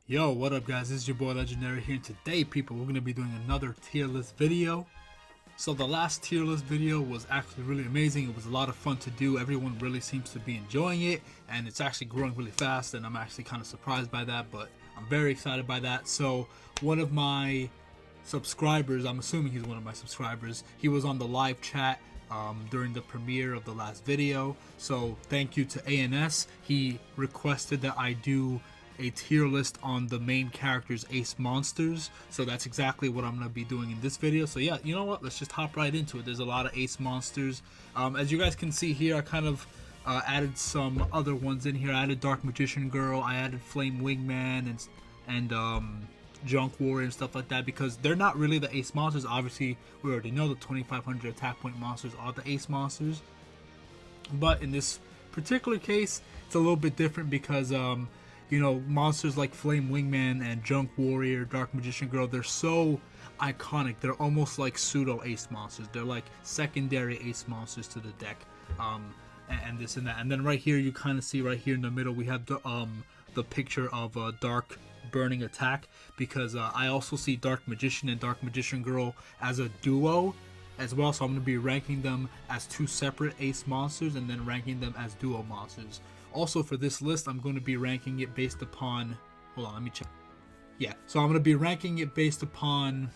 Yo, what up guys, this is your boy Legendary here, and today people, we're going to be doing another tier list video. So the last tier list video was actually really amazing. It was a lot of fun to do. Everyone really seems to be enjoying it, and it's actually growing really fast, and I'm actually kind of surprised by that, but I'm very excited by that. So one of my subscribers, I'm assuming he's one of my subscribers, he was on the live chat during the premiere of the last video. So thank you to ANS. He requested that I do a tier list on the main characters' ace monsters, so that's exactly what I'm going to be doing in this video. So yeah, you know what, let's just hop right into it. There's a lot of ace monsters. As you guys can see here, I kind of added some other ones in here. I added Dark Magician Girl, I added Flame Wingman, and Junk Warrior and stuff like that, because they're not really the ace monsters. Obviously we already know the 2500 attack point monsters are the ace monsters, but in this particular case it's a little bit different because you know, monsters like Flame Wingman and Junk Warrior, Dark Magician Girl, they're so iconic. They're almost like pseudo ace monsters. They're like secondary ace monsters to the deck, and this and that. And then right here, you kind of see right here in the middle, we have the picture of a Dark Burning Attack, because I also see Dark Magician and Dark Magician Girl as a duo as well. So I'm going to be ranking them as two separate ace monsters and then ranking them as duo monsters. Also for this list, I'm going to be ranking it based upon, hold on, let me check. Yeah, so I'm going to be ranking it based upon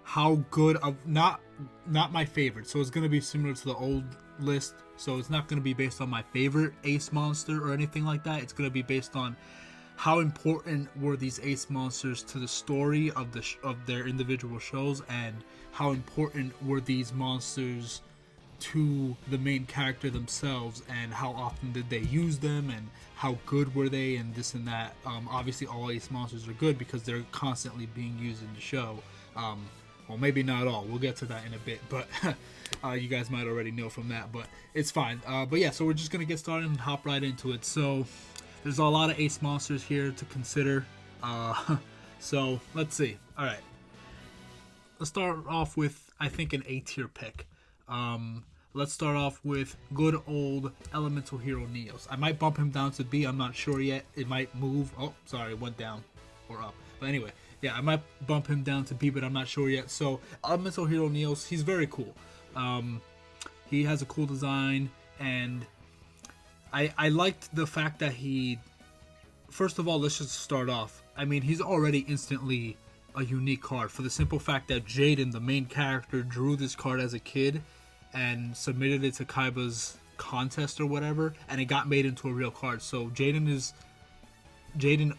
how good of, not my favorite. So it's going to be similar to the old list. So it's not going to be based on my favorite ace monster or anything like that. It's going to be based on how important were these ace monsters to the story of their individual shows, and how important were these monsters to the main character themselves, and how often did they use them, and how good were they, and this and that. Obviously all ace monsters are good because they're constantly being used in the show. Well, maybe not all, we'll get to that in a bit, but you guys might already know from that, but it's fine. But yeah, so we're just gonna get started and hop right into it. So there's a lot of ace monsters here to consider, so let's see. Alright, let's start off with, I think, an A tier pick. Let's start off with good old Elemental Hero Neos. I might bump him down to B, I'm not sure yet. It might move. Oh, sorry, it went down or up. But anyway, yeah, I might bump him down to B, but I'm not sure yet. So Elemental Hero Neos, he's very cool. He has a cool design, and I liked the fact that he, first of all, let's just start off. I mean, he's already instantly a unique card for the simple fact that Jaden, the main character, drew this card as a kid and submitted it to Kaiba's contest or whatever, and it got made into a real card. So Jaden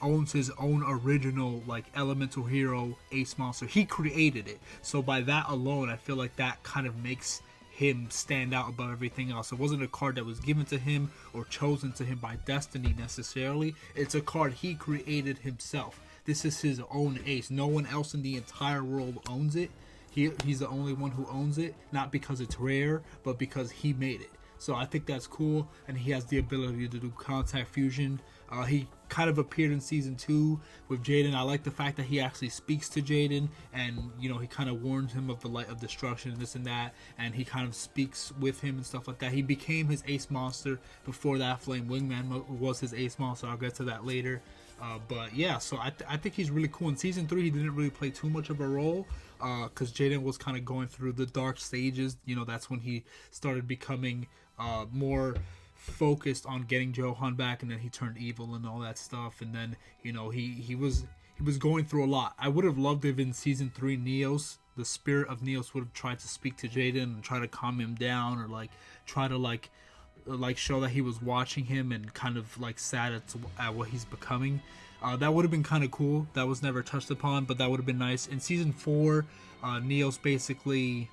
owns his own original like elemental hero ace monster. He created it, so by that alone I feel like that kind of makes him stand out above everything else. It wasn't a card that was given to him or chosen to him by destiny necessarily. It's a card he created himself. This is his own ace. No one else in the entire world owns it. He's the only one who owns it, not because it's rare, but because he made it. So I think that's cool, and he has the ability to do contact fusion. He kind of appeared in season 2 with Jaden. I like the fact that he actually speaks to Jaden, and you know, he kind of warns him of the light of destruction and this and that, and he kind of speaks with him and stuff like that. He became his ace monster. Before that, Flame Wingman was his ace monster. I'll get to that later. But yeah, so I think he's really cool. In season 3 he didn't really play too much of a role, because Jaden was kind of going through the dark stages. You know, that's when he started becoming more focused on getting Johan back, and then he turned evil and all that stuff, and then, you know, he was going through a lot. I would have loved if in season 3 Neos, the spirit of Neos, would have tried to speak to Jaden and try to calm him down, or like try to like show that he was watching him and kind of like sad at what he's becoming. That would have been kind of cool. That was never touched upon, but that would have been nice. In season 4, Neos basically,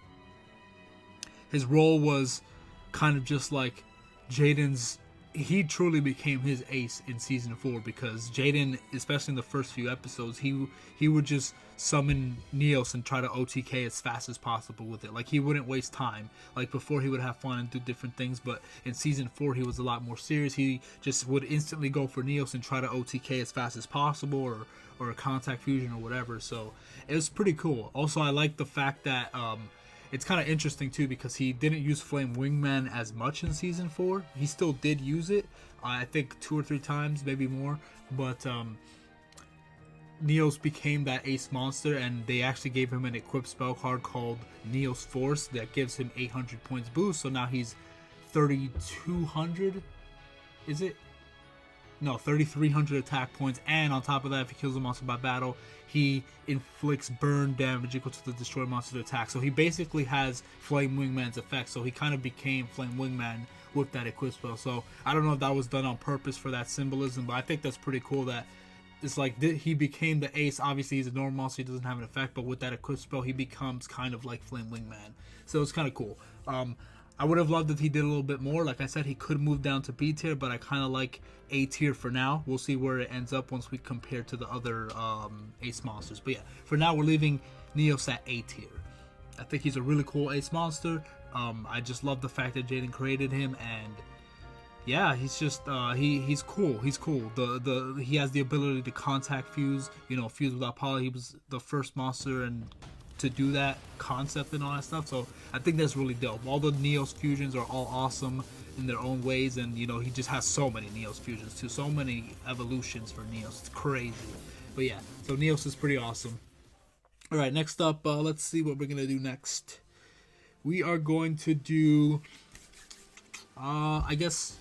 his role was kind of just like Jaden's. He truly became his ace in season 4, because Jaden, especially in the first few episodes, he would just summon Neos and try to OTK as fast as possible with it. Like, he wouldn't waste time. Like, before he would have fun and do different things, but in season 4 he was a lot more serious. He just would instantly go for Neos and try to OTK as fast as possible, or a contact fusion or whatever. So it was pretty cool. Also, I like the fact that it's kind of interesting too, because he didn't use Flame Wingman as much in season 4. He still did use it, I think 2 or 3 times, maybe more, but Neos became that ace monster, and they actually gave him an equipped spell card called Neos Force that gives him 800 points boost. So now he's 3,200. Is it? No, 3,300 attack points, and on top of that, if he kills a monster by battle, he inflicts burn damage equal to the destroyed monster's attack. So he basically has Flame Wingman's effect. So he kind of became Flame Wingman with that equip spell. So I don't know if that was done on purpose for that symbolism, but I think that's pretty cool that it's like he became the ace. Obviously, he's a normal monster, he doesn't have an effect, but with that equip spell, he becomes kind of like Flame Wingman. So it's kind of cool. I would have loved if he did a little bit more. Like I said, he could move down to B tier, but I kind of like A tier for now. We'll see where it ends up once we compare to the other ace monsters. But yeah, for now, we're leaving Neos at A tier. I think he's a really cool ace monster. I just love the fact that Jaden created him, and yeah, he's just he's cool. He's cool. He has the ability to contact fuse. You know, fuse without poly. He was the first monster and to do that concept and all that stuff. So I think that's really dope. All the Neos fusions are all awesome in their own ways, and you know, he just has so many Neos fusions too. So many evolutions for Neos. It's crazy. But yeah, so Neos is pretty awesome. All right, next up, let's see what we're gonna do next. We are going to do, I guess.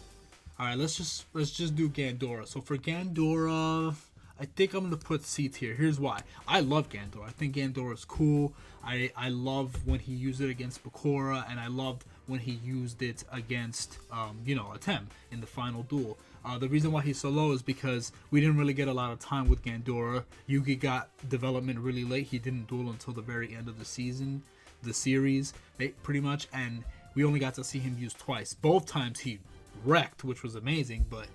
All right, let's just do Gandora. So for Gandora, I think I'm gonna put C tier. Here's why. I love Gandora. I think Gandora is cool. I love when he used it against Bakura, and I loved when he used it against Atem in the final duel. The reason why he's so low is because we didn't really get a lot of time with Gandora. Yuki got development really late. He didn't duel until the very end of the season, the series, pretty much, and we only got to see him use twice. Both times he wrecked, which was amazing. But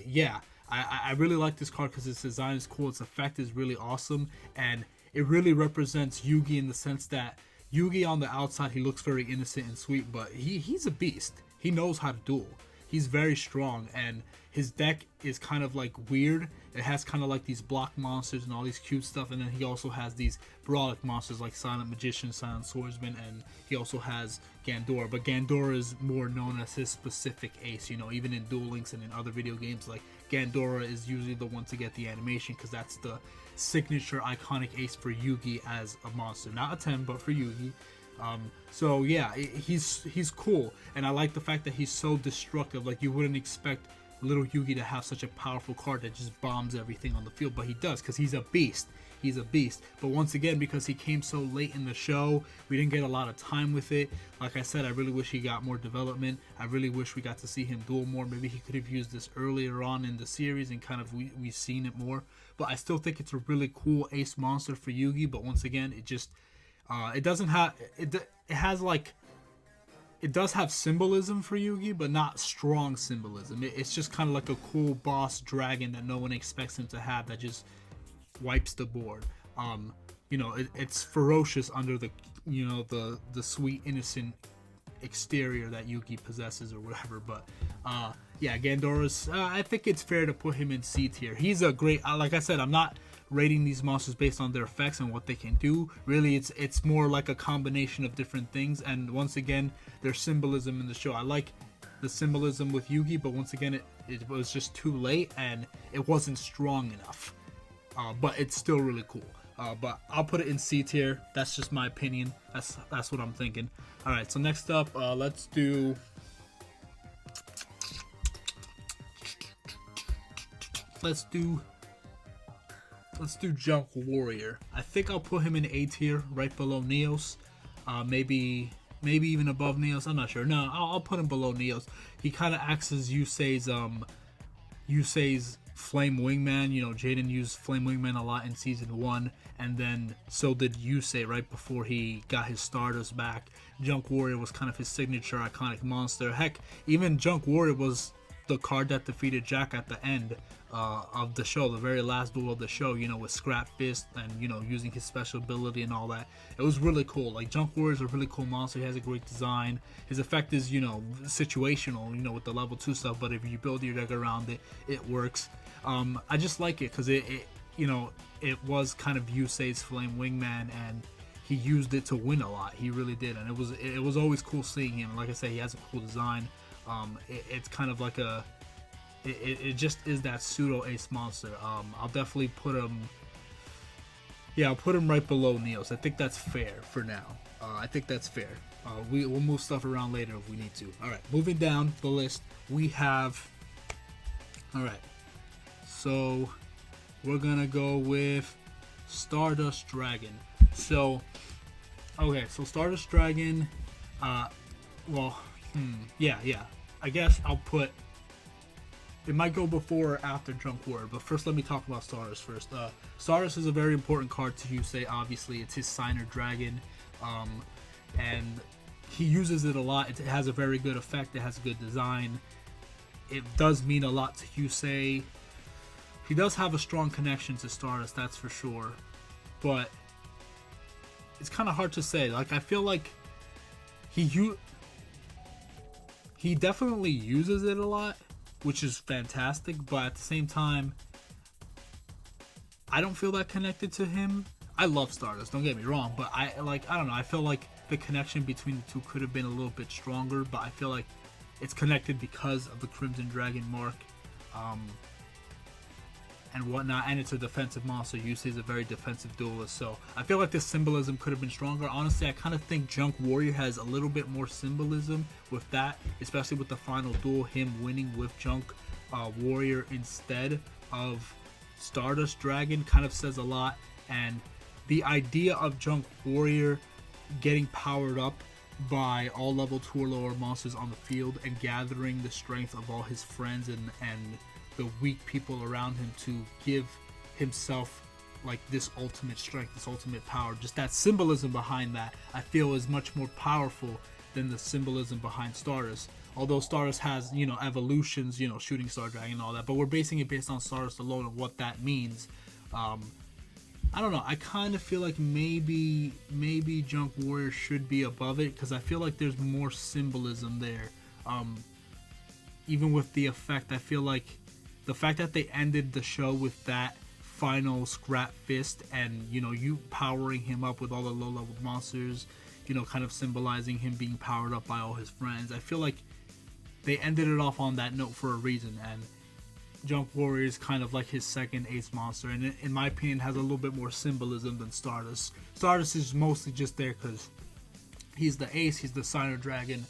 yeah, I really like this card because its design is cool, its effect is really awesome, and it really represents Yugi in the sense that Yugi on the outside, he looks very innocent and sweet, but he's a beast. He knows how to duel. He's very strong, and his deck is kind of like weird. It has kind of like these block monsters and all these cute stuff, and then he also has these brawlic monsters like Silent Magician, Silent Swordsman, and he also has Gandora. But Gandora is more known as his specific ace, you know, even in Duel Links and in other video games, like Gandora is usually the one to get the animation because that's the signature iconic ace for Yugi as a monster. Not a 10, but for Yugi. So yeah, he's cool, and I like the fact that he's so destructive. Like, you wouldn't expect little Yugi to have such a powerful card that just bombs everything on the field, but he does because he's a beast. He's a beast. But once again, because he came so late in the show, we didn't get a lot of time with it. Like I said, I really wish he got more development. I really wish we got to see him duel more. Maybe he could have used this earlier on in the series and kind of we seen it more. But I still think it's a really cool ace monster for Yugi. But once again, it just it doesn't have it has like, it does have symbolism for Yugi, but not strong symbolism. It's just kind of like a cool boss dragon that no one expects him to have, that just wipes the board. It's ferocious under the the sweet innocent exterior that Yugi possesses or whatever. But yeah, Gandora's I think it's fair to put him in C tier. He's a great, like I said, I'm not rating these monsters based on their effects and what they can do. Really, it's more like a combination of different things, and once again, there's symbolism in the show. I like the symbolism with Yugi, but once again, it was just too late and it wasn't strong enough. But it's still really cool. But I'll put it in C tier. That's just my opinion. That's what I'm thinking. All right, so next up, let's do Junk Warrior. I think I'll put him in A tier, right below Neos. Maybe even above Neos. I'm not sure. No, I'll put him below Neos. He kind of acts as Yusei's Flame Wingman. You know, Jaden used Flame Wingman a lot in season 1, and then so did Yusei right before he got his starters back. Junk Warrior was kind of his signature iconic monster. Heck, even Junk Warrior was the card that defeated Jack at the end of the show, the very last duel of the show, with Scrap Fist and, using his special ability and all that. It was really cool. Like, Junk Warrior is a really cool monster. He has a great design. His effect is, situational, with the level 2 stuff, but if you build your deck around it, it works. I just like it because it was kind of Yusei's Flame Wingman, and he used it to win a lot. He really did, and it was always cool seeing him. Like I said, he has a cool design. It's kind of like it just is that pseudo ace monster. I'll definitely put him Yeah, I'll put him right below Neos. I think that's fair for now. I think that's fair. We'll move stuff around later if we need to. All right, moving down the list, we have. All right, so we're gonna go with Stardust Dragon. So, okay, so Stardust Dragon. Yeah. I guess I'll put. It might go before or after Junk Warrior, but first let me talk about Stardust first. Stardust is a very important card to Yusei, obviously. It's his signer dragon, and he uses it a lot. It has a very good effect. It has a good design. It does mean a lot to Yusei. He does have a strong connection to Stardust, that's for sure. But it's kind of hard to say. Like, I feel like he definitely uses it a lot, which is fantastic, but at the same time, I don't feel that connected to him. I love Stardust, don't get me wrong, but I don't know, I feel like the connection between the two could have been a little bit stronger, but I feel like it's connected because of the Crimson Dragon mark, and whatnot, and it's a defensive monster. Yusei is a very defensive duelist, so I feel like the symbolism could have been stronger. Honestly, I kind of think Junk Warrior has a little bit more symbolism with that, especially with the final duel, him winning with Junk Warrior instead of Stardust Dragon kind of says a lot, and the idea of Junk Warrior getting powered up by all level 2 or lower monsters on the field and gathering the strength of all his friends and the weak people around him to give himself like this ultimate strength, this ultimate power. Just that symbolism behind that, I feel, is much more powerful than the symbolism behind Stardust. Although Stardust has, evolutions, Shooting Star Dragon and all that, but we're basing it based on Stardust alone and what that means. I don't know. I kind of feel like maybe Junk Warrior should be above it because I feel like there's more symbolism there. Even with the effect, I feel like the fact that they ended the show with that final scrap fist and, you powering him up with all the low-level monsters, kind of symbolizing him being powered up by all his friends. I feel like they ended it off on that note for a reason, and Junk Warrior is kind of like his second ace monster, and in my opinion has a little bit more symbolism than Stardust. Stardust is mostly just there because he's the ace, he's the signer dragon,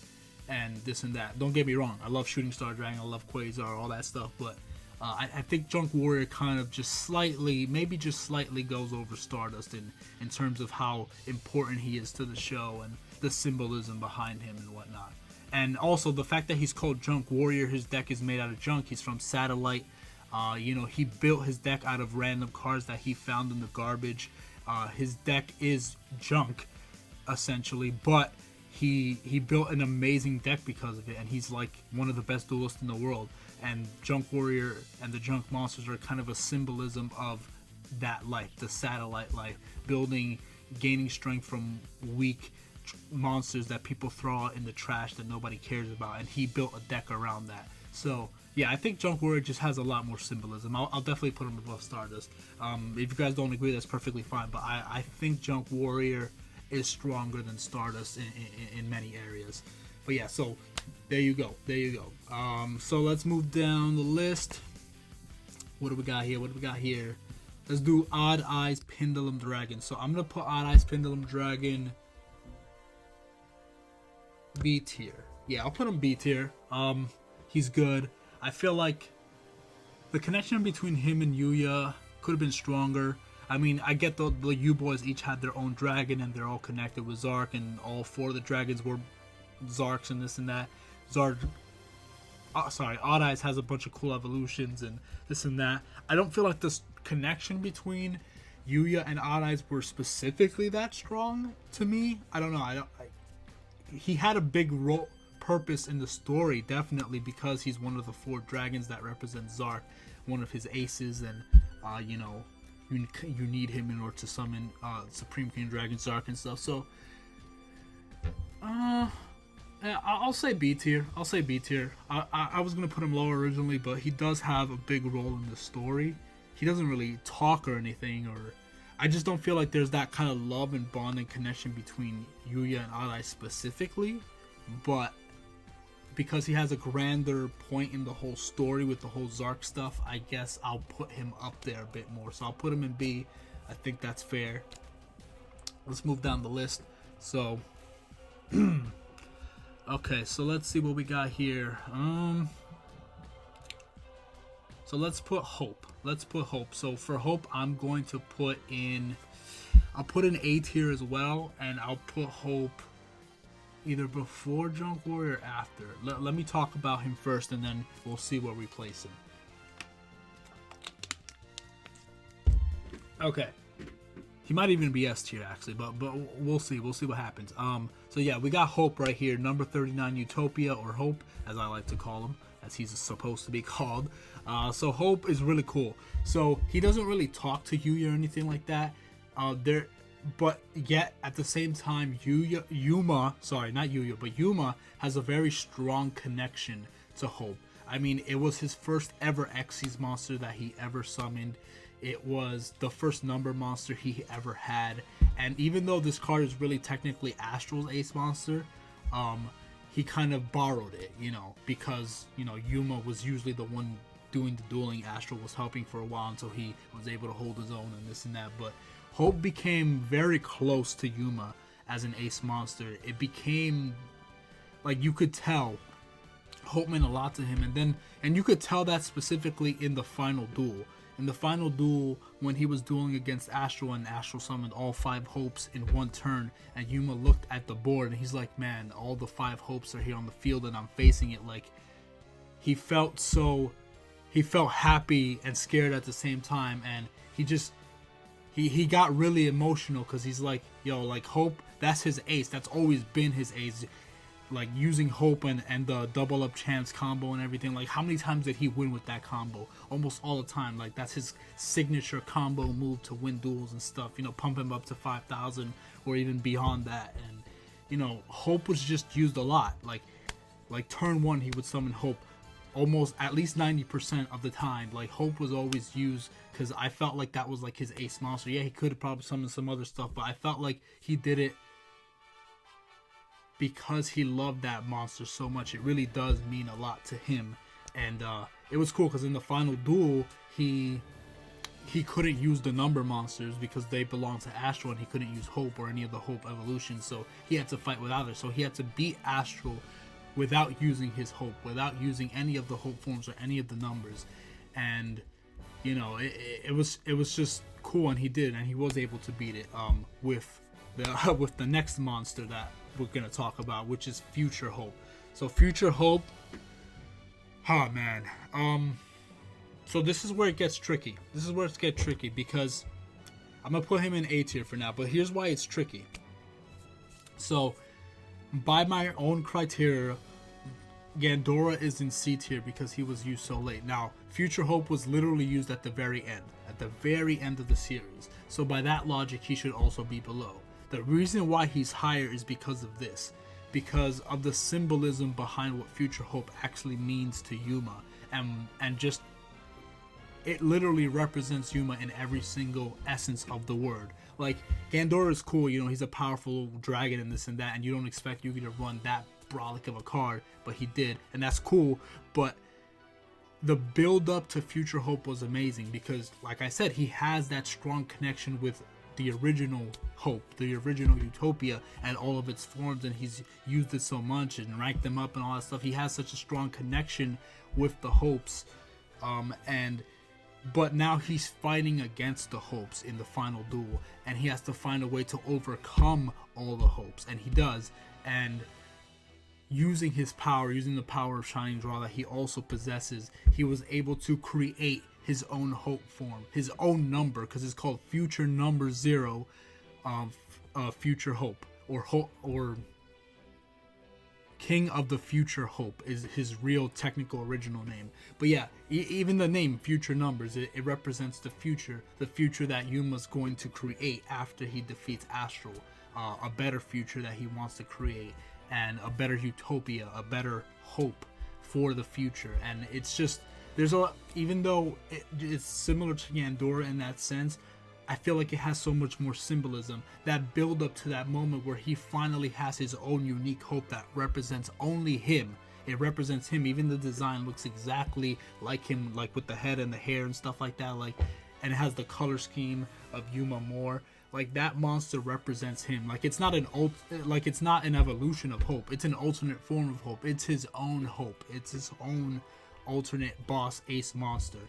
and this and that. Don't get me wrong, I love Shooting Star Dragon, I love Quasar, all that stuff, but I think Junk Warrior kind of just slightly goes over Stardust in terms of how important he is to the show and the symbolism behind him and whatnot. And also the fact that he's called Junk Warrior, his deck is made out of junk. He's from Satellite. He built his deck out of random cards that he found in the garbage. His deck is junk, essentially, but he built an amazing deck because of it, and he's like one of the best duelists in the world. And Junk Warrior and the junk monsters are kind of a symbolism of that life, the Satellite life, gaining strength from weak monsters that people throw out in the trash that nobody cares about, and he built a deck around that. So yeah, I think Junk Warrior just has a lot more symbolism. I'll definitely put him above Stardust. If you guys don't agree, that's perfectly fine, but I think Junk Warrior is stronger than Stardust in many areas. But yeah, so there you go. So let's move down the list. What do we got here? Let's do Odd Eyes Pendulum Dragon. So I'm gonna put Odd Eyes Pendulum Dragon B tier. Yeah, I'll put him B tier. He's good. I feel like the connection between him and Yuya could have been stronger. I mean, I get the U-Boys each had their own dragon and they're all connected with Zark, and all 4 of the dragons were Zarks and this and that. Odd Eyes has a bunch of cool evolutions and this and that. I don't feel like this connection between Yuya and Odd Eyes were specifically that strong to me. I don't know. He had a big purpose in the story, definitely, because he's one of the 4 dragons that represent Zark, one of his aces, and you need him in order to summon Supreme King Dragon Zark and stuff. So I'll say B tier. I was gonna put him lower originally, but he does have a big role in the story. He doesn't really talk or anything, or I just don't feel like there's that kind of love and bond and connection between Yuya and Odd Eyes specifically. But because he has a grander point in the whole story with the whole Zark stuff, I guess I'll put him up there a bit more. So I'll put him in B. I think that's fair. Let's move down the list. So, okay, so let's see what we got here. So let's put Hope. So for Hope, I'm going to put in, I'll put an A tier as well, and I'll put Hope either before Junk Warrior or after. Let me talk about him first, and then we'll see where we place him. Okay. He might even be S tier actually, but we'll see. We'll see what happens. So yeah, we got Hope right here, number 39 Utopia, or Hope as I like to call him, as he's supposed to be called. So Hope is really cool. So he doesn't really talk to Yuya or anything like that. But yet at the same time, Yuma has a very strong connection to Hope. I mean, it was his first ever Xyz monster that he ever summoned. It was the first number monster he ever had, and even though this card is really technically Astral's ace monster, he kind of borrowed it, because Yuma was usually the one doing the dueling. Astral was helping for a while until he was able to hold his own and this and that. But Hope became very close to Yuma as an ace monster. It became like, you could tell Hope meant a lot to him, and you could tell that specifically in the final duel. In the final duel, when he was dueling against Astral, and Astral summoned all 5 Hopes in one turn, and Yuma looked at the board and he's like, man, all the 5 Hopes are here on the field and I'm facing it. Like, he felt happy and scared at the same time, and he got really emotional, because he's like, yo, like, Hope, that's his ace, that's always been his ace. Like, using Hope and the double up chance combo and everything. Like, how many times did he win with that combo? Almost all the time. Like, that's his signature combo move to win duels and stuff, pump him up to 5,000 or even beyond that. And Hope was just used a lot. Like turn 1 he would summon Hope almost at least 90% of the time. Like, Hope was always used, because I felt like that was like his ace monster. Yeah, he could have probably summoned some other stuff, but I felt like he did it because he loved that monster so much. It really does mean a lot to him. And it was cool, because in the final duel, he couldn't use the number monsters because they belonged to Astral, and he couldn't use Hope or any of the Hope evolutions, so he had to fight without her. So he had to beat Astral without using his Hope, without using any of the Hope forms or any of the numbers. And it was just cool, and he did, and he was able to beat it with the next monster that we're gonna talk about, which is Future Hope. So Future Hope, oh man, so this is where it gets tricky. Because I'm gonna put him in A tier for now, but here's why it's tricky. So by my own criteria, Gandora is in C tier because he was used so late. Now, Future Hope was literally used at the very end of the series, so by that logic he should also be below. The reason why he's higher is because of this. Because of the symbolism behind what Future Hope actually means to Yuma. And just, it literally represents Yuma in every single essence of the word. Like, Gandora is cool, he's a powerful dragon and this and that, and you don't expect Yuki to run that brolic of a card, but he did, and that's cool. But the build up to Future Hope was amazing, because, like I said, he has that strong connection with the original Hope, the original Utopia, and all of its forms, and he's used it so much and ranked them up and all that stuff. He has such a strong connection with the Hopes, but now he's fighting against the Hopes in the final duel, and he has to find a way to overcome all the Hopes, and he does. And using his power, using the power of Shining Draw that he also possesses, he was able to create his own Hope form, his own number, because it's called Future Number 0, Future Hope, or King of the Future Hope is his real technical original name. But yeah, even the name Future Numbers, it represents the future that Yuma's going to create after he defeats Astral, a better future that he wants to create, and a better Utopia, a better Hope for the future. And it's just, even though it's similar to Gandora in that sense, I feel like it has so much more symbolism. That build up to that moment where he finally has his own unique Hope that represents only him. It represents him. Even the design looks exactly like him, like with the head and the hair and stuff like that. And it has the color scheme of Yuma more. Like, that monster represents him. Like, it's not it's not an evolution of Hope. It's an alternate form of Hope. It's his own Hope. It's his own alternate boss ace monster,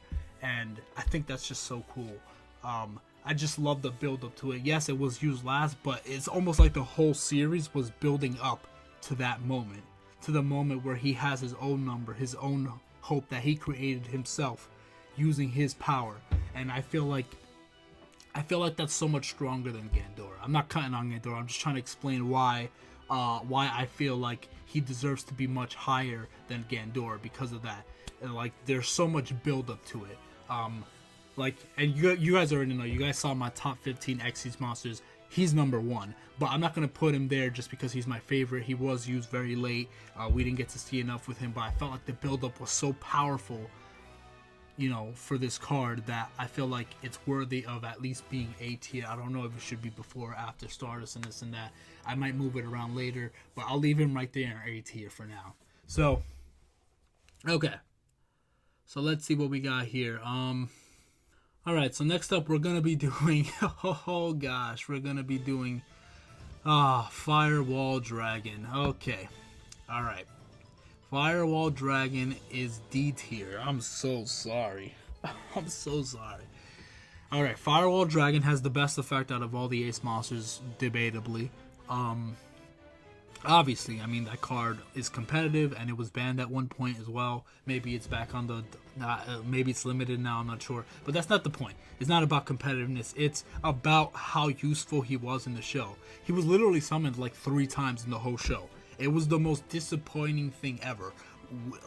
and I think that's just so cool. I just love the build up to it. Yes, it was used last, but it's almost like the whole series was building up to that moment, to the moment where he has his own number, his own Hope that he created himself using his power. And I feel like that's so much stronger than Gandora. I'm not cutting on Gandora. I'm just trying to explain why I feel like he deserves to be much higher than Gandora because of that. And like, there's so much build up to it. Like, and you guys already know. You guys saw my top 15 Xyz monsters. He's number 1, but I'm not gonna put him there just because he's my favorite. He was used very late. We didn't get to see enough with him, but I felt like the build up was so powerful, you know, for this card, that I feel like it's worthy of at least being A tier. I don't know if it should be before or after Stardust and this and that. I might move it around later, but I'll leave him right there in A tier for now. So, okay. So let's see what we got here. Alright, so next up we're gonna be doing oh gosh, we're gonna be doing Firewall Dragon. Okay. Alright. Firewall Dragon is D tier. I'm so sorry. I'm so sorry. Alright, Firewall Dragon has the best effect out of all the ace monsters, debatably. Obviously, I mean, that card is competitive, and it was banned at one point as well. Maybe it's back on the... maybe it's limited now, I'm not sure. But that's not the point. It's not about competitiveness. It's about how useful he was in the show. He was literally summoned like 3 times in the whole show. It was the most disappointing thing ever.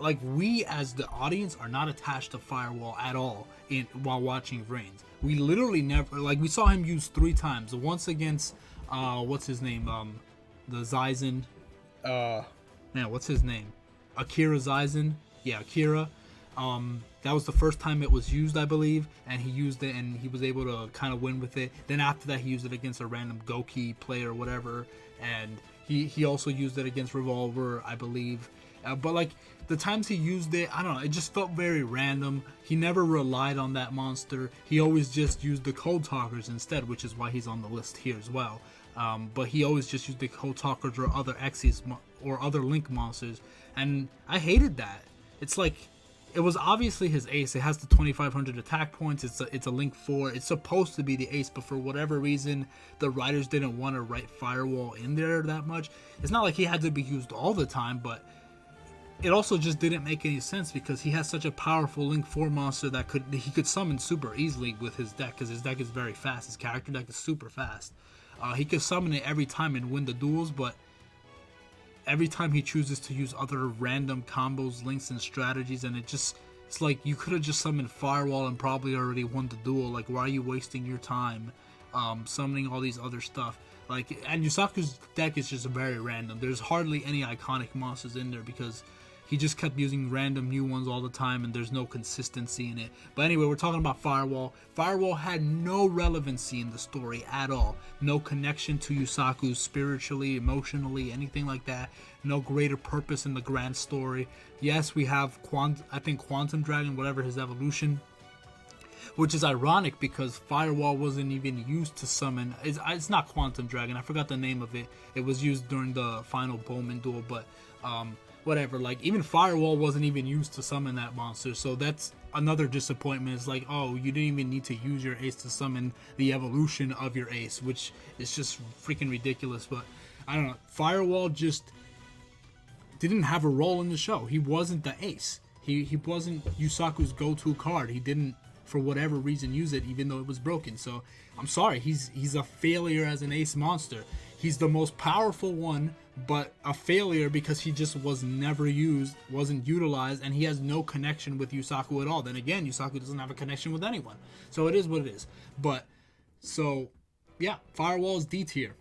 Like, we as the audience are not attached to Firewall at all while watching Reigns. We literally never... Like, we saw him used 3 times. Once against... what's his name? The Zyzen, man, what's his name? Akira Zyzen. Yeah, Akira. That was the first time it was used, I believe, and he used it and he was able to kind of win with it. Then after that, he used it against a random Goki player or whatever, and he also used it against Revolver, I believe. But like, the times he used it, I don't know, it just felt very random. He never relied on that monster. He always just used the Code Talkers instead, which is why he's on the list here as well. But he always just used the Code Talkers or other Xyz or other Link monsters, and I hated that. It's like, it was obviously his ace. It has the 2,500 attack points. It's a Link 4. It's supposed to be the ace, but for whatever reason, the writers didn't want to write Firewall in there that much. It's not like he had to be used all the time, but it also just didn't make any sense because he has such a powerful Link 4 monster that he could summon super easily with his deck, because his deck is very fast. His character deck is super fast. He could summon it every time and win the duels, but every time he chooses to use other random combos, links, and strategies, and it's like, you could have just summoned Firewall and probably already won the duel. Like, why are you wasting your time summoning all these other stuff? Like, and Yusaku's deck is just very random. There's hardly any iconic monsters in there because he just kept using random new ones all the time, and there's no consistency in it. But anyway, we're talking about Firewall. Firewall had no relevancy in the story at all. No connection to Yusaku spiritually, emotionally, anything like that. No greater purpose in the grand story. Yes, we have Quantum Dragon, whatever his evolution, which is ironic because Firewall wasn't even used to summon. It's not Quantum Dragon. I forgot the name of it. It was used during the final Bowman duel, but whatever. Like, even Firewall wasn't even used to summon that monster, so that's another disappointment. It's like, oh, you didn't even need to use your ace to summon the evolution of your ace, which is just freaking ridiculous. But I don't know. Firewall just didn't have a role in the show. He wasn't the ace. He wasn't Yusaku's go-to card. He didn't, for whatever reason, use it, even though it was broken. So I'm sorry, he's a failure as an ace monster. He's the most powerful one, but a failure because he just was never used, wasn't utilized, and he has no connection with Yusaku at all. Then again, Yusaku doesn't have a connection with anyone. So it is what it is. But, so, yeah, Firewall is D tier.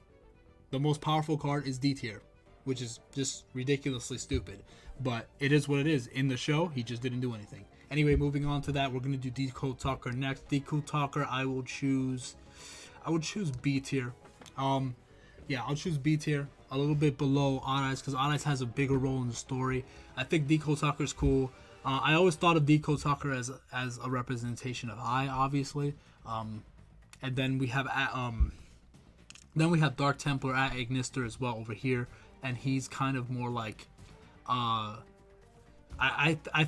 The most powerful card is D tier, which is just ridiculously stupid. But it is what it is. In the show, he just didn't do anything. Anyway, moving on to that, we're going to do Decode Talker next. Decode Talker, I would choose B tier. Yeah, I'll choose B tier, a little bit below Odd Eyes, because Odd Eyes has a bigger role in the story. I think Decode Talker is cool. I always thought of Decode Talker as a representation of I, obviously. And then we have Dark Templar at Ignister as well over here, and he's kind of more like I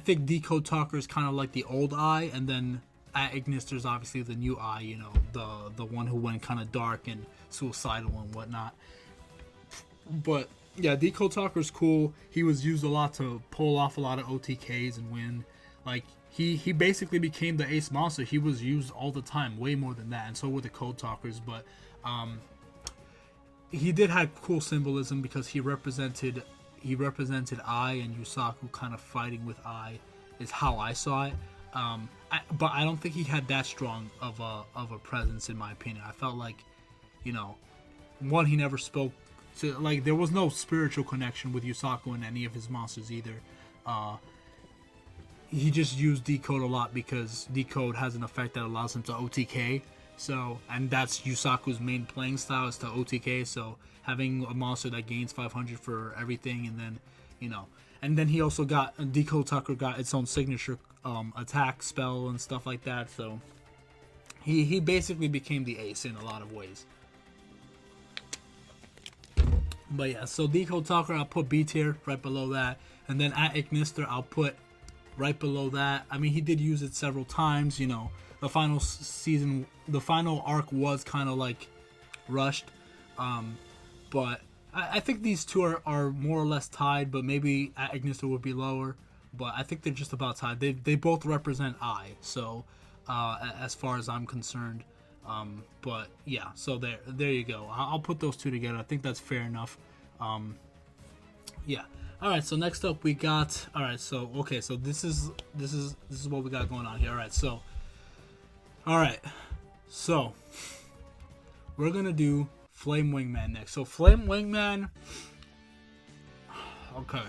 think Decode Talker is kind of like the old Eye, and then at Ignister is obviously the new Eye, you know, the one who went kind of dark and suicidal and whatnot. But yeah, Decode Talker is cool. He was used a lot to pull off a lot of OTKs and win. Like he basically became the ace monster. He was used all the time, way more than that, and so were the Code Talkers. But he did have cool symbolism because he represented Ai and Yusaku kind of fighting with Ai, is how I saw it. But I don't think he had that strong of a presence, in my opinion. I felt like, you know, one, he never spoke to, like, there was no spiritual connection with Yusaku in any of his monsters either. He just used Decode a lot because Decode has an effect that allows him to OTK. So, and that's Yusaku's main playing style, is to OTK. So having a monster that gains 500 for everything, and then, you know, and then he also got, Decode Tucker got its own signature attack spell and stuff like that. So he basically became the ace in a lot of ways. But yeah, so Decode Talker, I'll put B tier right below that, and then at Ignister I'll put right below that. I mean, he did use it several times. You know, the final season, the final arc was kind of like rushed, but I think these two are more or less tied. But maybe at Ignister would be lower, but I think they're just about tied. They both represent I, so as far as I'm concerned. But yeah, so there you go. I'll put those two together. I think that's fair enough. Yeah. All right. So next up we got. All right. So okay. So this is what we got going on here. All right. So. All right. So we're gonna do Flame Wingman next. So Flame Wingman. Okay.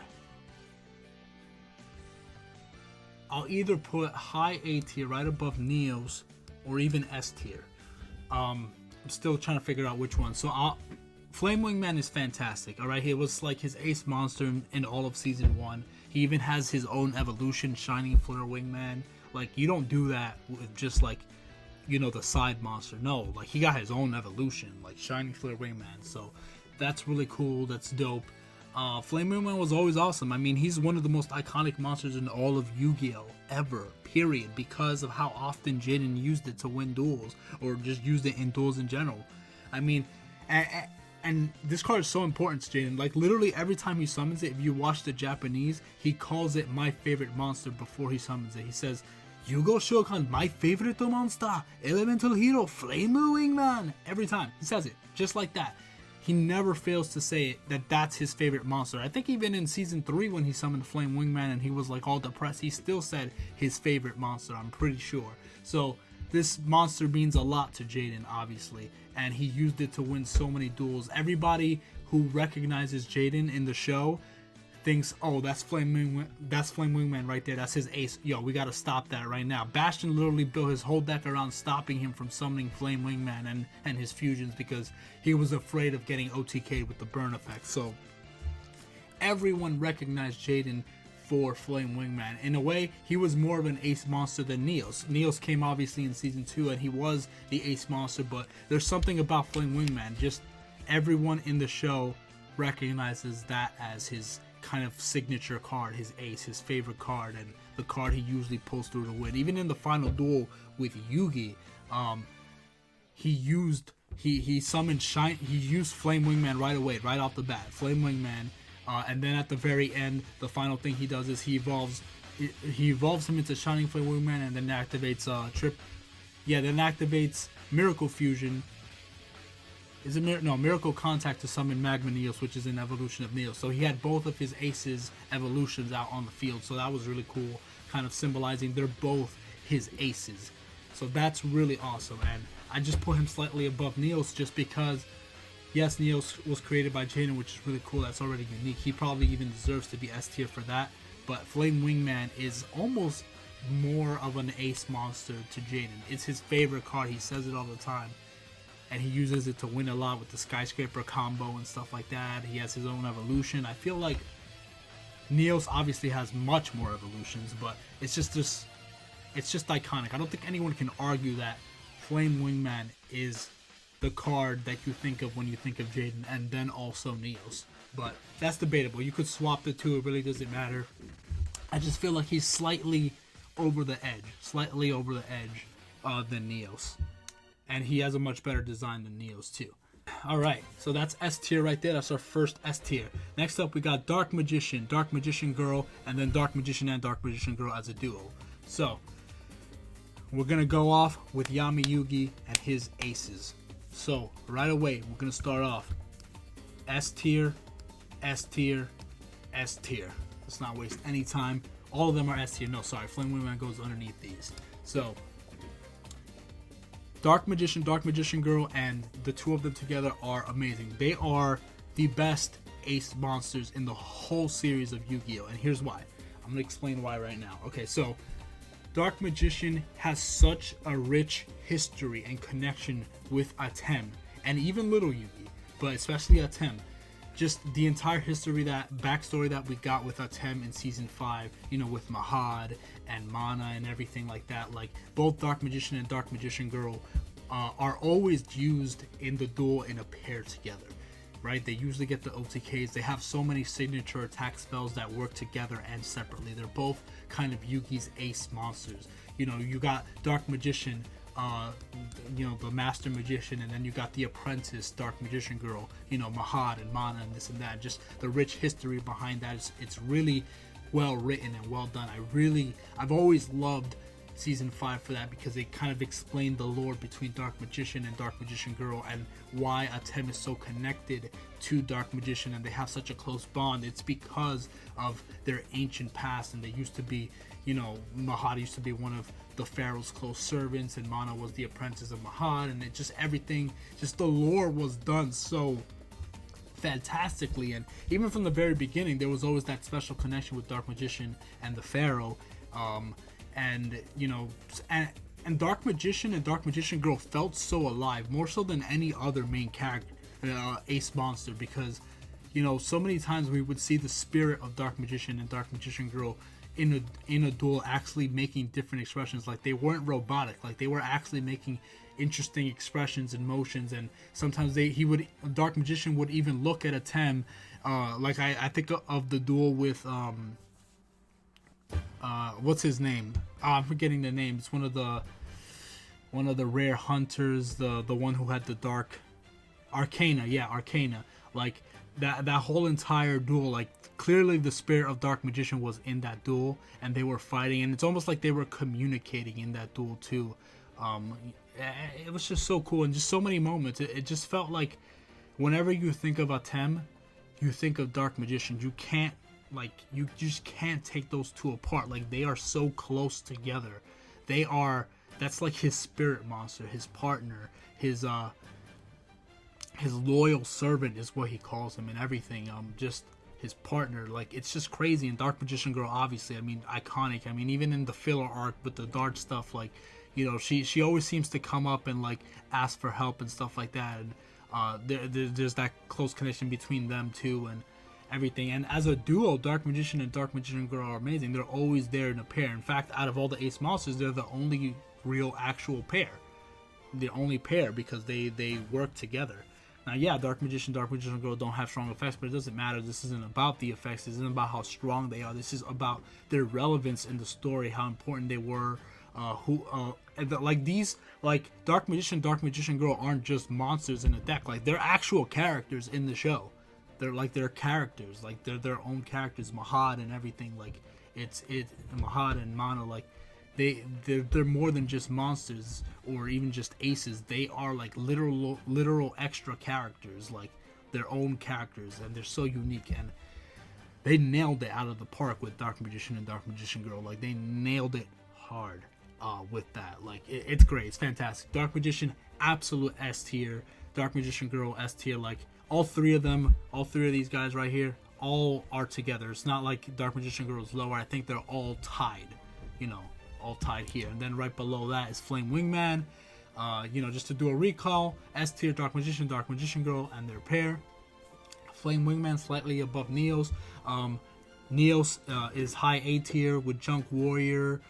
I'll either put high A tier right above Neos, or even S tier. I'm still trying to figure out which one. So Flame Wingman is fantastic. All right, he was like his ace monster in all of season 1. He even has his own evolution, Shining Flare Wingman. Like, you don't do that with just, like, you know, the side monster. No, like, he got his own evolution, like Shining Flare Wingman. So that's really cool. That's dope. Flame Wingman was always awesome. I mean, he's one of the most iconic monsters in all of Yu-Gi-Oh! Ever, period, because of how often Jaden used it to win duels, or just used it in duels in general. I mean, and this card is so important to Jaden. Like, literally every time he summons it, if you watch the Japanese, he calls it my favorite monster before he summons it. He says, Yugo Shokan, my favorite monster, elemental hero, Flame Wingman. Every time he says it, just like that. He never fails to say it, that that's his favorite monster. I think even in season 3 when he summoned Flame Wingman and he was like all depressed, he still said his favorite monster, I'm pretty sure. So this monster means a lot to Jaden, obviously, and he used it to win so many duels. Everybody who recognizes Jaden in the show thinks, oh, that's Flame Wingman right there, that's his ace. Yo, we gotta stop that right now. Bastion literally built his whole deck around stopping him from summoning Flame Wingman and his fusions because he was afraid of getting OTK'd with the burn effect. So everyone recognized Jaden for Flame Wingman. In a way, he was more of an ace monster than Neos. Neos came obviously in season 2 and he was the ace monster, but there's something about Flame Wingman, just everyone in the show recognizes that as his kind of signature card, his ace, his favorite card, and the card he usually pulls through to win. Even in the final duel with Yugi, he used Flame Wingman right away, right off the bat. Flame Wingman, and then at the very end, the final thing he does is he evolves him into Shining Flame Wingman, and then activates activates Miracle Fusion. Is it Miracle Contact to summon Magma Neos, which is an evolution of Neos. So he had both of his aces evolutions out on the field. So that was really cool, kind of symbolizing they're both his aces. So that's really awesome. And I just put him slightly above Neos just because, yes, Neos was created by Jaden, which is really cool. That's already unique. He probably even deserves to be S tier for that. But Flame Wingman is almost more of an ace monster to Jaden. It's his favorite card. He says it all the time. And he uses it to win a lot with the skyscraper combo and stuff like that. He has his own evolution. I feel like Neos obviously has much more evolutions, but it's just iconic. I don't think anyone can argue that Flame Wingman is the card that you think of when you think of Jaden, and then also Neos. But that's debatable. You could swap the two. It really doesn't matter. I just feel like he's slightly over the edge. Than Neos. And he has a much better design than Neos too. Alright, so that's S tier right there. That's our first S tier. Next up we got Dark Magician Girl, and then Dark Magician and Dark Magician Girl as a duo. So, we're going to go off with Yami Yugi and his aces. So, right away, we're going to start off S tier, S tier, S tier. Let's not waste any time. All of them are S tier. No, sorry, Flame Wingman goes underneath these. So, Dark Magician Girl, and the two of them together are amazing. They are the best ace monsters in the whole series of Yu-Gi-Oh! And here's why. I'm going to explain why right now. Okay, so Dark Magician has such a rich history and connection with Atem, and even Little Yugi, but especially Atem. Just the entire backstory that we got with Atem in Season 5, you know, with Mahad and Mana and everything like that. Like, both Dark Magician and Dark Magician Girl are always used in the duel in a pair together, right? They usually get the OTKs. They have so many signature attack spells that work together and separately. They're both kind of Yugi's ace monsters. You know, you got Dark Magician, you know, the Master Magician, and then you got the apprentice Dark Magician Girl, you know, Mahad and Mana and this and that. Just the rich history behind that. It's really well written and well done. I've always loved Season 5 for that, because they kind of explained the lore between Dark Magician and Dark Magician Girl, and why Atem is so connected to Dark Magician and they have such a close bond. It's because of their ancient past, and they used to be, you know, Mahad used to be one of the Pharaoh's close servants, and Mana was the apprentice of Mahad, and it just everything, just the lore was done so fantastically. And even from the very beginning, there was always that special connection with Dark Magician and the Pharaoh. And you know, and Dark Magician and Dark Magician Girl felt so alive, more so than any other main character, ace monster, because, you know, so many times we would see the spirit of Dark Magician and Dark Magician Girl in a duel actually making different expressions. Like, they weren't robotic, like they were actually making interesting expressions and motions. And sometimes Dark Magician would even look at Atem, like I think of the duel with what's his name? I'm forgetting the name. It's one of the rare hunters, the one who had the dark Arcana. Yeah, Arcana. Like that whole entire duel, like clearly the spirit of Dark Magician was in that duel, and they were fighting, and it's almost like they were communicating in that duel too. It was just so cool, and just so many moments. It just felt like whenever you think of Atem, you think of Dark Magician. You can't, like, you just can't take those two apart. Like, they are so close together. That's like his spirit monster, his partner, his loyal servant is what he calls him, and everything. Just his partner. Like, it's just crazy. And Dark Magician Girl, obviously, I mean, iconic. I mean, even in the filler arc with the dark stuff, like, you know, she always seems to come up and like ask for help and stuff like that. And there's that close connection between them two and everything. And as a duo, Dark Magician and Dark Magician Girl are amazing. They're always there in a pair. In fact, out of all the ace monsters, they're the only real actual pair. The only pair, because they work together. Now, yeah, Dark Magician Girl don't have strong effects, but it doesn't matter. This isn't about the effects. This isn't about how strong they are. This is about their relevance in the story, how important they were. Like Dark Magician Girl aren't just monsters in a deck. Like, they're actual characters in the show. They're characters. Like, they're their own characters. Mahad and everything. Like, Mahad and Mana. Like, they're more than just monsters or even just aces. They are like literal extra characters, like their own characters, and they're so unique. And they nailed it out of the park with Dark Magician and Dark Magician Girl. Like, they nailed it hard with that. Like, it's great. It's fantastic. Dark Magician, absolute S tier. Dark Magician Girl, S tier. Like, all three of these guys right here, all are together. It's not like Dark Magician Girl is lower. I think they're all tied, you know, all tied here. And then right below that is Flame Wingman. You know, just to do a recall, S tier, Dark Magician Girl, and their pair. Flame Wingman slightly above Neos. Neos is high A tier with Junk Warrior,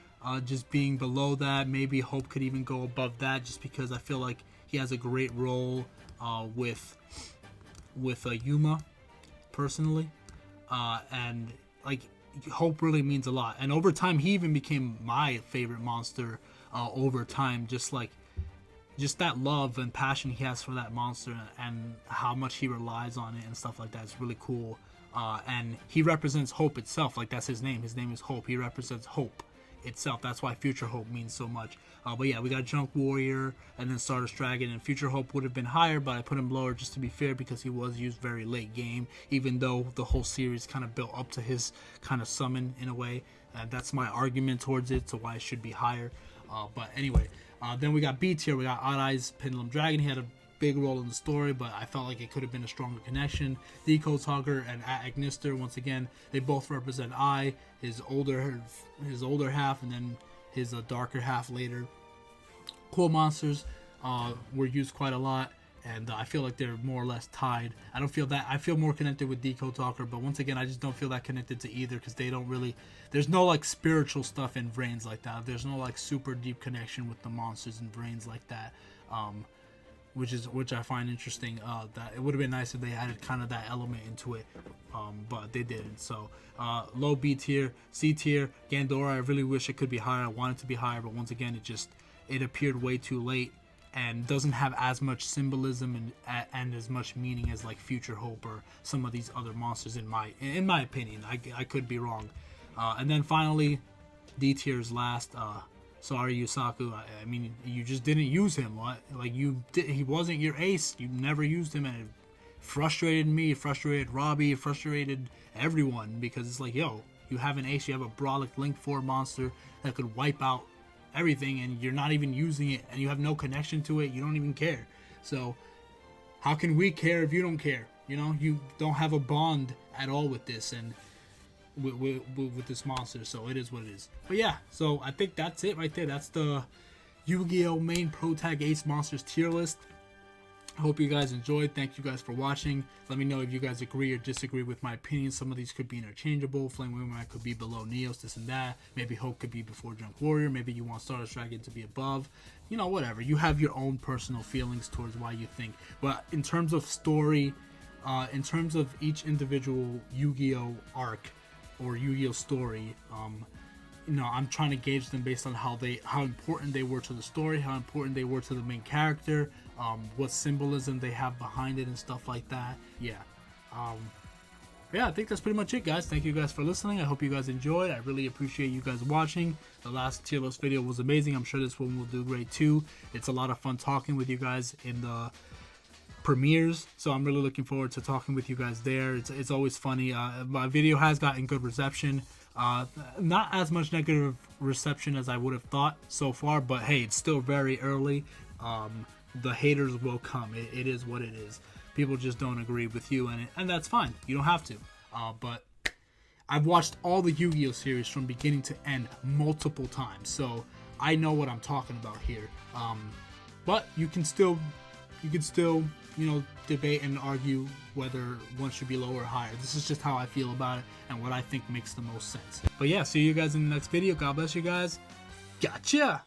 just being below that. Maybe Hope could even go above that, just because I feel like he has a great role with Yuma personally, and like Hope really means a lot. And over time, he even became my favorite monster. Over time, just that love and passion he has for that monster, and how much he relies on it and stuff like that is really cool. And he represents Hope itself. Like, that's his name. His name is Hope. He represents Hope itself. That's why Future Hope means so much. But yeah, we got Junk Warrior and then Stardust Dragon, and Future Hope would have been higher, but I put him lower just to be fair, because he was used very late game, even though the whole series kind of built up to his kind of summon in a way. And that's my argument towards it, so why it should be higher. But anyway, then we got B tier. We got Odd Eyes Pendulum Dragon. He had a big role in the story, but I felt like it could have been a stronger connection. Decode Talker and Agnister, once again, they both represent I, his older half, and then his darker half later. Cool monsters were used quite a lot, and I feel like they're more or less tied. I don't feel that. I feel more connected with Decode Talker, but once again, I just don't feel that connected to either, because they don't really, there's no like spiritual stuff in Vrains like that. There's no like super deep connection with the monsters in Vrains like that, which I find interesting. That it would have been nice if they added kind of that element into it, but they didn't. So low B tier. C tier, Gandora. I really wish it could be higher. I want it to be higher, but once again, it appeared way too late, and doesn't have as much symbolism and as much meaning as like Future Hope or some of these other monsters in my opinion. I could be wrong. And then finally, D tier's last. Sorry, Yusaku. I mean, you just didn't use him. What? Like, he wasn't your ace. You never used him, and it frustrated me, frustrated Robbie, frustrated everyone, because it's like, yo, you have an ace, you have a Brolic Link 4 monster that could wipe out everything, and you're not even using it, and you have no connection to it. You don't even care. So how can we care if you don't care? You know, you don't have a bond at all with this, and with this monster. So it is what it is. But yeah, so I think that's it right there. That's the Yu-Gi-Oh main Protag Ace Monsters tier list. I hope you guys enjoyed. Thank you guys for watching. Let me know if you guys agree or disagree with my opinion. Some of these could be interchangeable. Flame Wingman could be below Neos, this and that. Maybe Hope could be before Junk Warrior. Maybe you want Stardust Dragon to be above. You know, whatever. You have your own personal feelings towards why you think. But in terms of story, in terms of each individual Yu-Gi-Oh arc or Yu-Gi-Oh story, you know, I'm trying to gauge them based on how important they were to the story, how important they were to the main character, what symbolism they have behind it and stuff like that. Yeah. Yeah, I think that's pretty much it, guys. Thank you guys for listening. I hope you guys enjoyed. I really appreciate you guys watching. The last tier list video was amazing. I'm sure this one will do great too. It's a lot of fun talking with you guys in the premieres, so I'm really looking forward to talking with you guys there. It's always funny. My video has gotten good reception. Not as much negative reception as I would have thought so far, but hey, it's still very early. The haters will come. It is what it is. People just don't agree with you, and that's fine. You don't have to. But I've watched all the Yu-Gi-Oh series from beginning to end multiple times, so I know what I'm talking about here. But you can still, you know, debate and argue whether one should be lower or higher. This is just how I feel about it and what I think makes the most sense. But yeah, see you guys in the next video. God bless you guys. Gotcha!